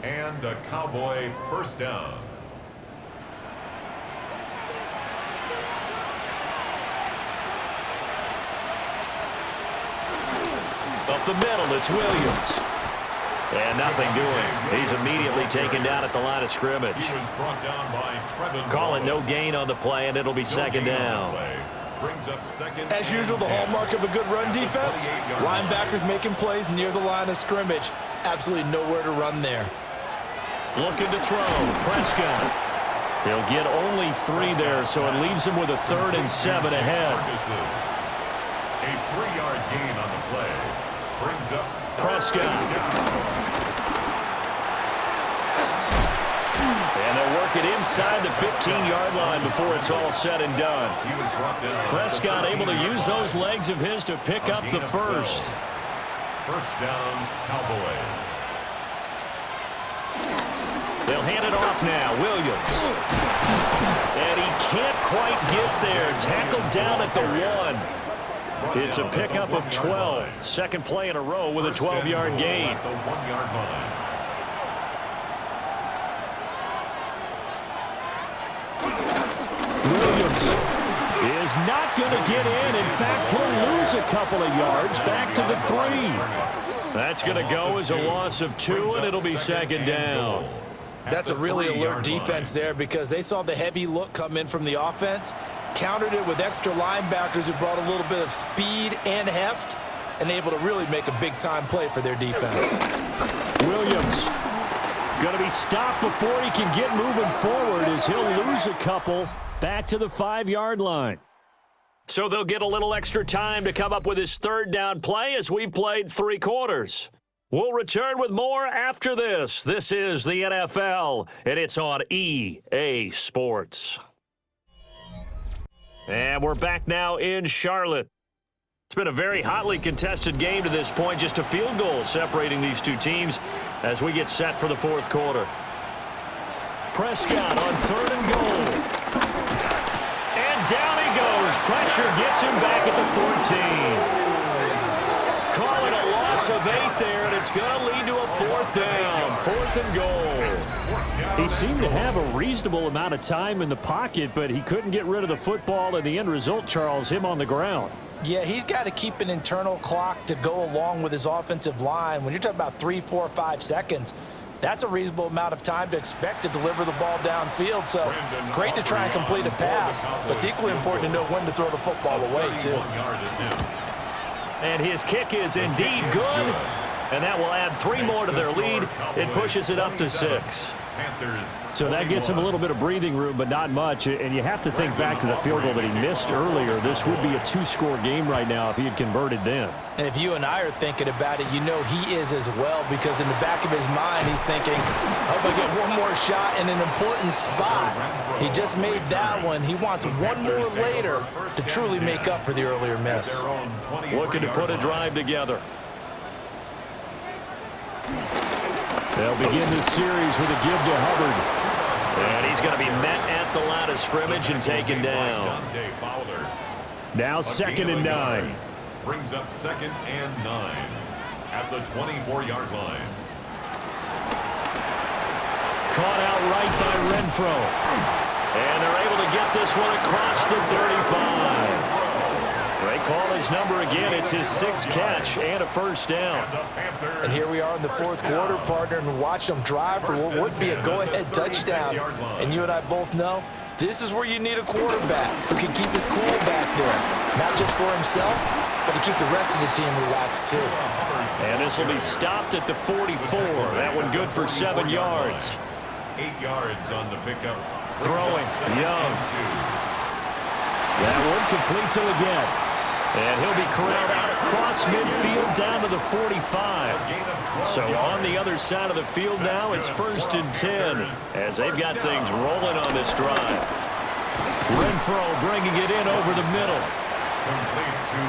And a Cowboy first down.
Up the middle, it's Williams. And nothing doing. He's immediately taken down at the line of scrimmage.
He was brought down by
Call it no gain on the play, and it'll be 2nd down.
Brings up 2nd.
As usual, the hallmark of a good run defense, linebackers making plays near the line of scrimmage. Absolutely nowhere to run there.
Looking to throw. Prescott. He'll get only 3 there, so it leaves him with a 3rd and 7 ahead.
A 3-yard gain on the play. Brings up
Prescott. And they'll work it inside the 15-yard line before it's all said and done. Prescott able to use those legs of his to pick up the first.
First down, Cowboys.
They'll hand it off now. Williams. And he can't quite get there. Tackled down at the 1. It's a pickup of 12. 2nd play in a row with a 12-yard gain.
The 1-yard line.
Williams is not going to get in. In fact, he'll lose a couple of yards back to the 3. That's going to go as a loss of 2, and it'll be 2nd down.
That's a really alert defense there because they saw the heavy look come in from the offense, countered it with extra linebackers who brought a little bit of speed and heft, and able to really make a big-time play for their defense.
Williams going to be stopped before he can get moving forward as he'll lose a couple back to the 5-yard line. So they'll get a little extra time to come up with his 3rd down play as we've played 3 quarters. We'll return with more after this. This is the NFL, and it's on EA Sports. And we're back now in Charlotte. It's been a very hotly contested game to this point, just a field goal separating these two teams as we get set for the 4th quarter. Prescott on 3rd and goal. And down he goes. Pressure gets him back at the 14. Call it a loss of 8 there, and it's going to lead to a 4th down. 4th and goal. He seemed to have a reasonable amount of time in the pocket, but he couldn't get rid of the football, and the end result, Charles, him on the ground.
Yeah, he's got to keep an internal clock to go along with his offensive line. When you're talking about 3, 4, 5 seconds, that's a reasonable amount of time to expect to deliver the ball downfield. So great to try and complete a pass, but it's equally important to know when to throw the football away, too.
And his kick is indeed good, and that will add 3 more to their lead. It pushes it up to 6. So that gets him a little bit of breathing room, but not much. And you have to think back to the field goal that he missed earlier. This would be a 2-score game right now if he had converted then.
And if you and I are thinking about it, you know he is as well, because in the back of his mind, he's thinking, I hope I get one more shot in an important spot. He just made that one. He wants one more later to truly make up for the earlier miss.
Looking to put a drive together. They'll begin this series with a give to Hubbard. And he's going to be met at the line of scrimmage and taken down. Now 2nd and 9.
Brings up 2nd and 9. at the 24-yard line.
Caught out right by Renfro. And they're able to get this one across the 35. They call his number again. It's his 6th catch and a first down.
And here we are in the 4th quarter, partner, and watch them drive for what would be a go-ahead touchdown. And you and I both know this is where you need a quarterback who can keep his cool back there. Not just for himself, but to keep the rest of the team relaxed too.
And this will be stopped at the 44. That one good for 7 yards.
8 yards on the pickup.
Throwing, Young. That one complete to again. And he'll be corralled out across midfield down to the 45. So on the other side of the field now, it's 1st and 10 as they've got things rolling on this drive. Renfro bringing it in over the middle.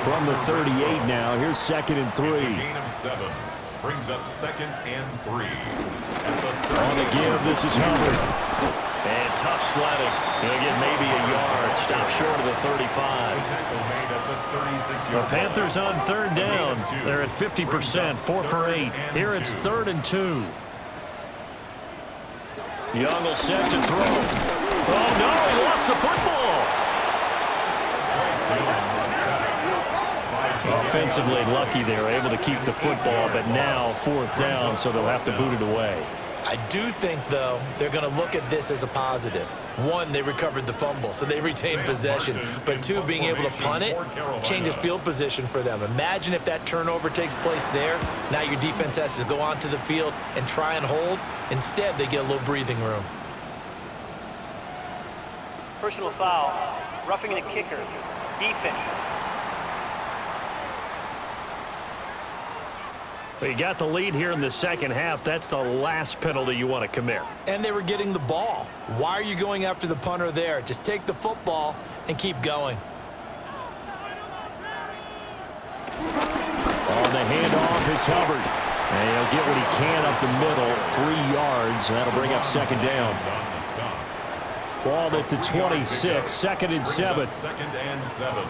From the 38 now, here's 2nd and 3.
It's a gain of 7. Brings up 2nd and 3.
On the give, this is Hubbard. And tough sledding. He'll get maybe a yard. Stop short of the 35. The Panthers on 3rd down. They're at 50%, 4 for 8. Here it's 3rd and 2. Young will set to throw. Oh, no, he lost the football. Offensively lucky they were able to keep the football, but now 4th down, so they'll have to boot it away.
I do think, though, they're going to look at this as a positive. 1, they recovered the fumble, so they retained possession. But 2, being able to punt it changes field position for them. Imagine if that turnover takes place there. Now your defense has to go onto the field and try and hold. Instead, they get a little breathing room.
Personal foul, roughing the kicker, defense.
Well, you got the lead here in the 2nd half. That's the last penalty you want to commit.
And they were getting the ball. Why are you going after the punter there? Just take the football and keep going.
On the handoff, it's Hubbard. And he'll get what he can up the middle, 3 yards. And that'll bring up 2nd down. Ball at the 26, 2nd and 7.
2nd and 7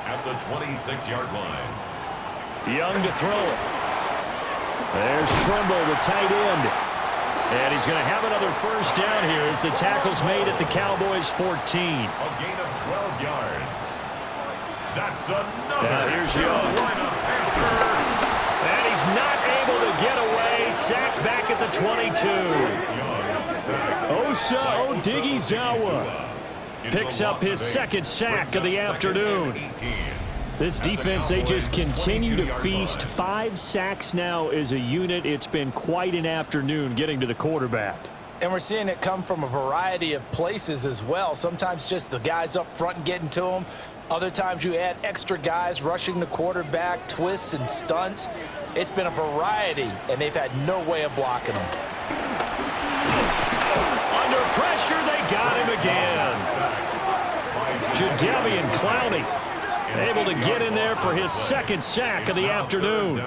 at the 26-yard line.
Young to throw it. There's Trimble, the tight end. And he's going to have another first down here as the tackle's made at the Cowboys' 14.
A gain of 12 yards. That's another.
Now here's Young. And he's not able to get away. Sacked back at the 22. Osa Odighizuwa picks up his 2nd sack of the afternoon. This defense, they just continue to feast. 5 sacks now as a unit. It's been quite an afternoon getting to the quarterback.
And we're seeing it come from a variety of places as well. Sometimes just the guys up front and getting to them. Other times you add extra guys rushing the quarterback, twists and stunts. It's been a variety, and they've had no way of blocking them.
Under pressure, they got him again. Jadeveon Clowney able to get in there for his 2nd sack of the afternoon.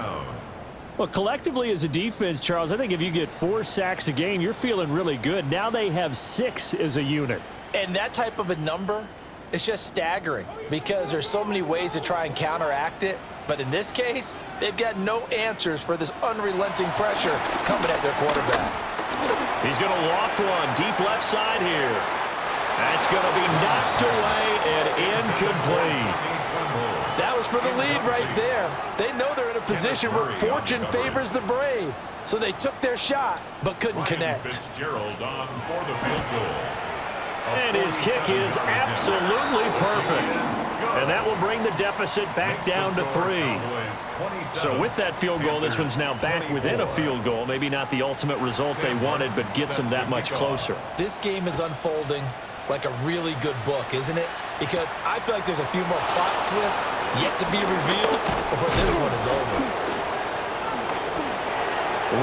Well, collectively as a defense, Charles, I think if you get 4 sacks a game, you're feeling really good. Now they have 6 as a unit.
And that type of a number is just staggering because there's so many ways to try and counteract it. But in this case, they've got no answers for this unrelenting pressure coming at their quarterback.
He's going to loft one deep left side here. That's going to be knocked away and incomplete.
That was for the lead right there. They know they're in a position where fortune favors the brave. So they took their shot, but couldn't connect.
Fitzgerald on for the field goal.
And his kick is absolutely perfect. And that will bring the deficit back down to 3. So with that field goal, this one's now back within a field goal. Maybe not the ultimate result they wanted, but gets them that much closer.
This game is unfolding like a really good book, isn't it? Because I feel like there's a few more plot twists yet to be revealed before this one is over.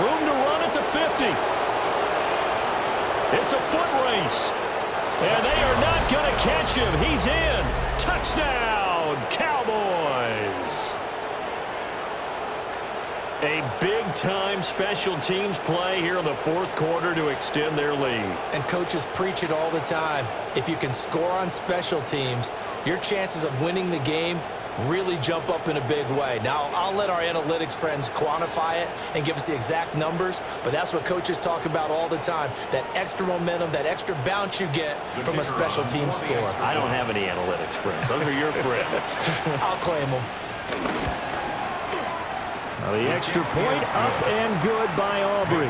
Room to run at the 50. It's a foot race. And they are not going to catch him. He's in. Touchdown, Cowboys. A big-time special teams play here in the 4th quarter to extend their lead.
And coaches preach it all the time. If you can score on special teams, your chances of winning the game really jump up in a big way. Now, I'll let our analytics friends quantify it and give us the exact numbers, but that's what coaches talk about all the time, that extra momentum, that extra bounce you get from a special team score.
I don't have any analytics friends. Those are your friends.
I'll claim them.
Now the extra point up and good by Aubrey.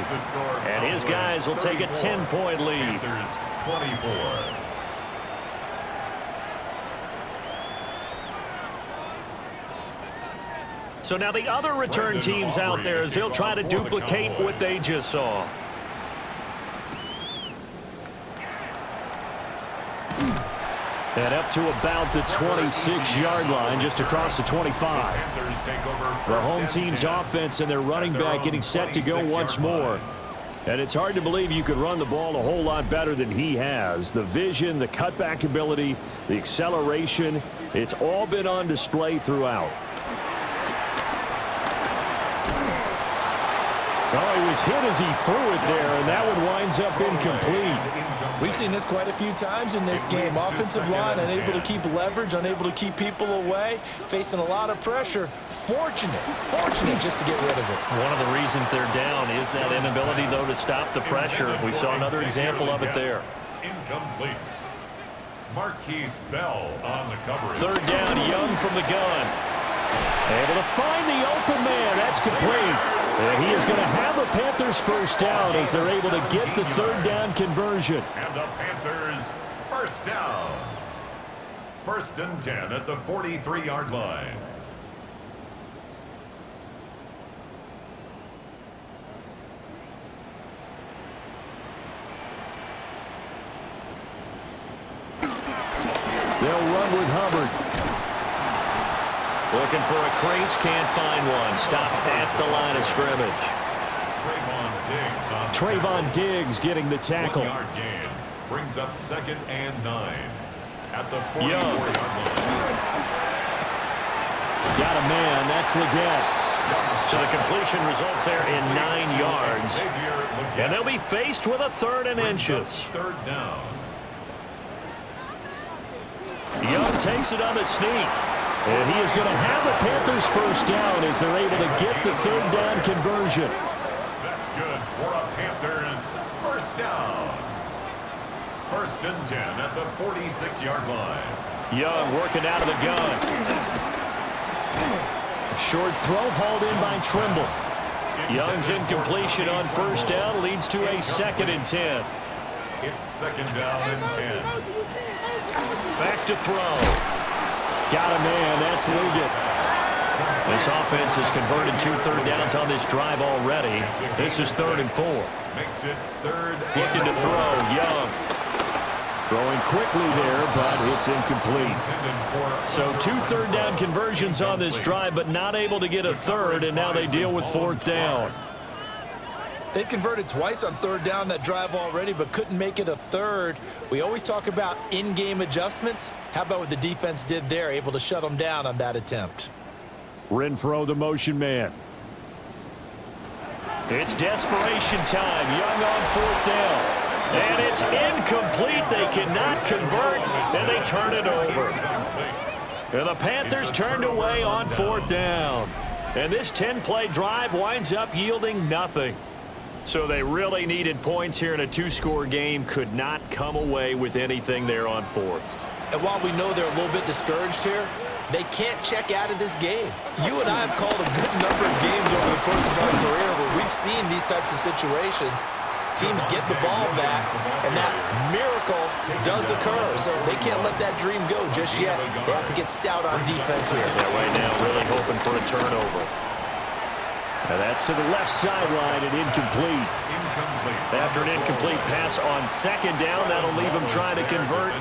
And his guys will take a 10-point lead.
Panthers 24.
So now the other return teams out there as they'll try to duplicate what they just saw. And up to about the 26-yard line, just across the 25. The home team's offense and their running back getting set to go once more. And it's hard to believe you could run the ball a whole lot better than he has. The vision, the cutback ability, the acceleration, it's all been on display throughout. Oh, he was hit as he threw it there, and that one winds up incomplete.
We've seen this quite a few times in this game. Offensive line unable to keep leverage, unable to keep people away, facing a lot of pressure. Fortunate just to get rid of it.
One of the reasons they're down is that inability, though, to stop the pressure. We saw another example of it there.
Incomplete. Marquise Bell on the coverage.
Third down, Young from the gun. Able to find the open man. That's complete. And he is going to have a Panthers first down as they're able to get the third down conversion.
And the Panthers first down. 1st and 10 at the 43-yard line.
They'll run with Hubbard. Looking for a crease, can't find one. Stopped at the line of scrimmage. Trayvon Diggs getting the tackle.
1-yard gain brings up 2nd and 9 at the 44-yard line.
Got a man. That's Leggett. So the completion results there in 9 yards. And they'll be faced with a 3rd and inches.
3rd down.
Young takes it on the sneak. And he is going to have a Panthers first down as they're able to get the third down conversion.
That's good for a Panthers first down. 1st and 10 at the 46-yard line.
Young working out of the gun. Short throw hauled in by Trimble. Young's incompletion on first down leads to a 2nd and 10.
It's 2nd down and 10.
Back to throw. Got a man. That's Leggett. This offense has converted 2 third downs on this drive already. This is 3rd and 4.
Makes it 3rd.
Looking to throw. Young. Throwing quickly there, but it's incomplete. So 2 third down conversions on this drive, but not able to get a third, and now they deal with 4th down.
They converted twice on 3rd down that drive already, but couldn't make it a 3rd. We always talk about in-game adjustments. How about what the defense did there, able to shut them down on that attempt?
Renfro, the motion man. It's desperation time. Young on 4th down. And it's incomplete. They cannot convert, and they turn it over. And the Panthers turned away on 4th down. And this 10-play drive winds up yielding nothing. So they really needed points here in a 2-score game. Could not come away with anything there on 4th.
And while we know they're a little bit discouraged here, they can't check out of this game. You and I have called a good number of games over the course of our career where we've seen these types of situations. Teams get the ball back, and that miracle does occur. So they can't let that dream go just yet. They have to get stout on defense here.
Yeah, right now really hoping for a turnover. And that's to the left sideline and incomplete. After an incomplete pass on 2nd down, that'll leave him trying to convert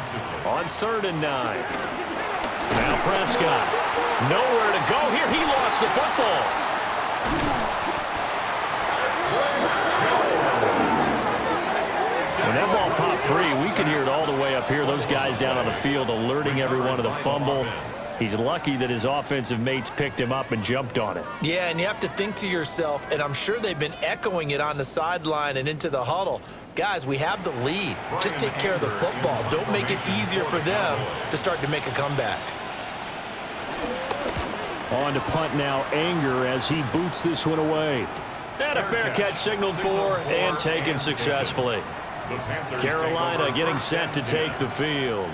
on 3rd and 9. Now Prescott, nowhere to go here. He lost the football. When that ball popped free, we can hear it all the way up here. Those guys down on the field alerting everyone of the fumble. He's lucky that his offensive mates picked him up and jumped on it.
Yeah, and you have to think to yourself, and I'm sure they've been echoing it on the sideline and into the huddle. Guys, we have the lead. Just take care of the football. Don't make it easier for them to start to make a comeback.
On to punt now, Anger, as he boots this one away.
And a fair catch signaled for and taken successfully. Carolina getting set to take the field.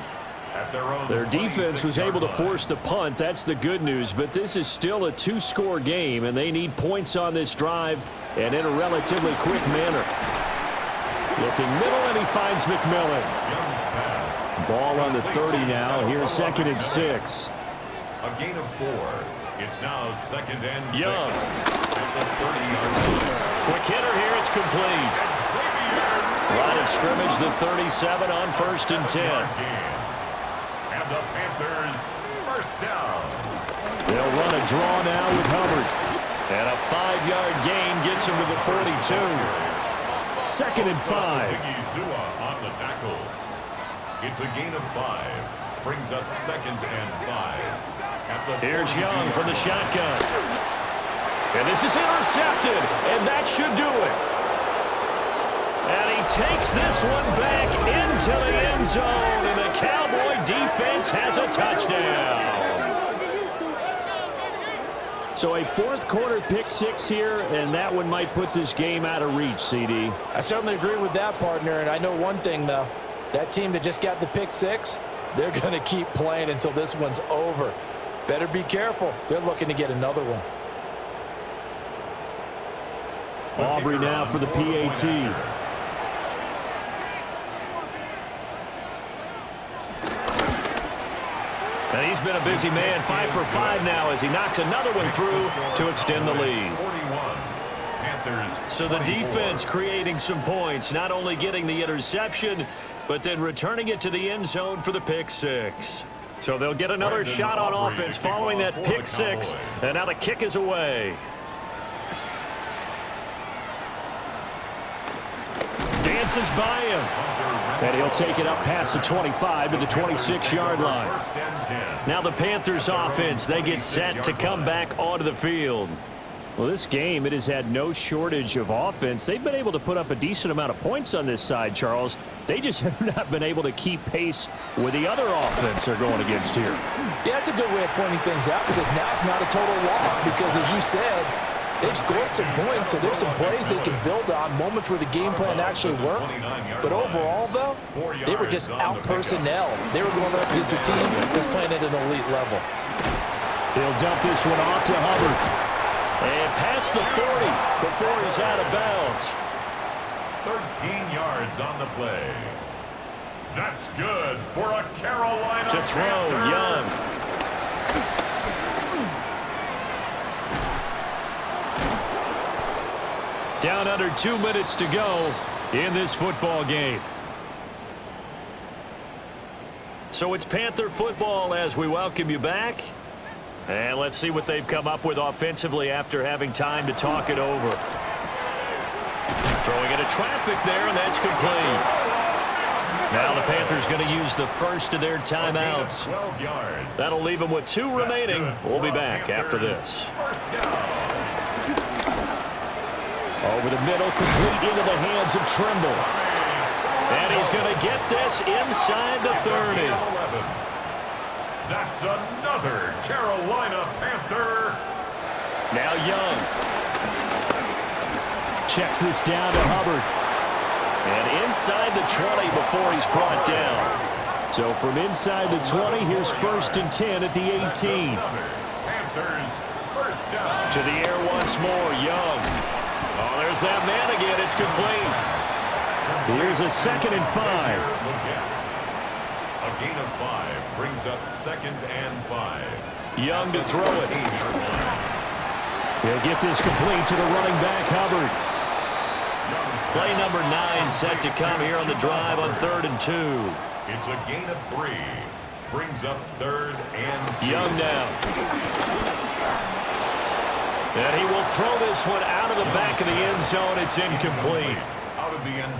Their defense was able to force the punt. That's the good news. But this is still a two-score game, and they need points on this drive and in a relatively quick manner. Looking middle, and he finds McMillan. Ball on the 30 now. Here's 2nd and 6.
A gain of 4. It's now 2nd and 6.
Young.
At the 30-yard line.
Quick hitter here. It's complete. Line of scrimmage, the 37 on 1st and 10.
And the Panthers first down.
They'll run a draw now with Hubbard.
And a 5-yard gain gets him to the 42.
2nd and 5.
On the tackle. It's a gain of 5. Brings up 2nd and 5.
Here's Young from the shotgun. And this is intercepted, and that should do it. And he takes this one back into the end zone, and the Cowboy defense has a touchdown.
So a fourth-quarter pick-6 here, and that one might put this game out of reach, CD.
I certainly agree with that, partner, and I know one thing, though. That team that just got the pick-6, they're going to keep playing until this one's over. Better be careful. They're looking to get another one.
Aubrey now for the PAT.
And he's been a busy man, 5 for 5 now as he knocks another one through to extend the lead. So the defense creating some points, not only getting the interception, but then returning it to the end zone for the pick-6. So they'll get another shot on offense following that pick-6, and now the kick is away. Dances by him.
And he'll take it up past the 25 to the 26-yard line.
Now the Panthers offense, they get set to come back onto the field.
Well, this game, it has had no shortage of offense. They've been able to put up a decent amount of points on this side, Charles. They just have not been able to keep pace with the other offense they're going against here.
Yeah, that's a good way of pointing things out because now it's not a total loss because, as you said, they've scored some points, so there's some plays they can build on, moments where the game plan actually worked. But overall, though, they were just out-personnel. They were going up against a team that's playing at an elite level.
He'll dump this one off to Hubbard.
And past the 40 before he's out of bounds.
13 yards on the play. That's good for a Carolina
to throw,
Panther.
Young. Down under 2 minutes to go in this football game. So it's Panther football as we welcome you back. And let's see what they've come up with offensively after having time to talk it over. Throwing into traffic there, and that's complete. Now the Panthers going to use the first of their timeouts. That'll leave them with 2 remaining. We'll be back after this.
Over the middle, complete into the hands of Trimble.
And he's going to get this inside the 30.
That's another Carolina Panther.
Now Young.
Checks this down to Hubbard.
And inside the 20 before he's brought down.
So from inside the 20, here's 1st and 10 at the 18.
Panthers first down.
To the air once more, Young. Oh, there's that man again. It's complete.
Here's a 2nd and 5.
A gain of 5 brings up 2nd and 5.
Young to throw it.
He'll get this complete to the running back, Hubbard.
Play number 9 set to come here on the drive on 3rd and 2.
It's a gain of 3. Brings up 3rd and 2.
Young now. And he will throw this one out of the back of the end zone. It's incomplete.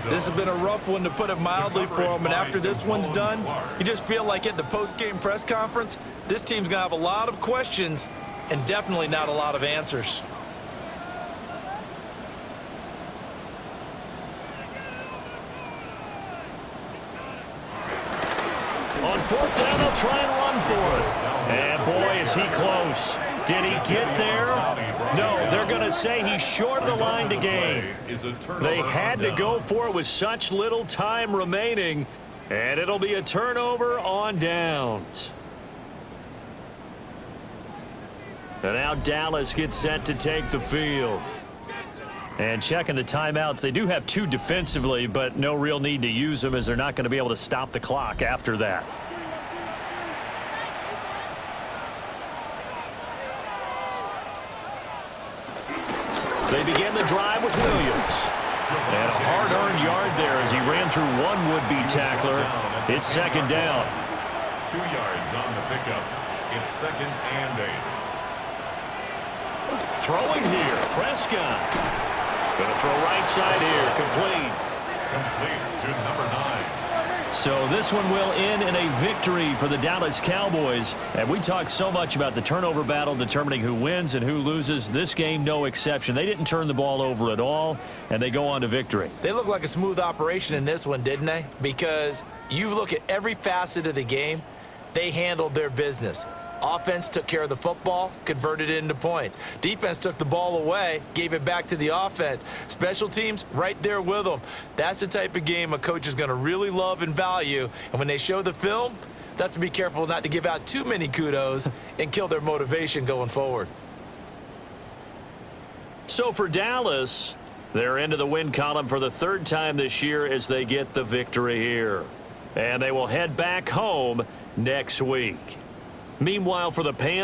This has been a rough one, to put it mildly, for him, and after this one's done, you just feel like at the post-game press conference, this team's going to have a lot of questions and definitely not a lot of answers.
On 4th down, they'll try and run for it. And boy, is he close.
Did he get there? No, they're going to say he's short of the line to gain. They had to go for it with such little time remaining, and it'll be a turnover on downs. And now Dallas gets set to take the field. And checking the timeouts, they do have 2 defensively, but no real need to use them as they're not going to be able to stop the clock after that. They begin the drive with Williams. And a hard-earned yard there as he ran through one would-be tackler. It's second down.
2 yards on the pickup. It's 2nd and 8.
Throwing here, Prescott. Going to throw right side here, complete.
Complete to number 9.
So this one will end in a victory for the Dallas Cowboys. And we talked so much about the turnover battle determining who wins and who loses. This game, no exception. They didn't turn the ball over at all, and they go on to victory.
They look like a smooth operation in this one, didn't they? Because you look at every facet of the game, they handled their business. Offense took care of the football, converted it into points. Defense took the ball away, gave it back to the offense. Special teams, right there with them. That's the type of game a coach is going to really love and value. And when they show the film, they have to be careful not to give out too many kudos and kill their motivation going forward.
So for Dallas, they're into the win column for the 3rd time this year as they get the victory here. And they will head back home next week. Meanwhile, for the Panthers,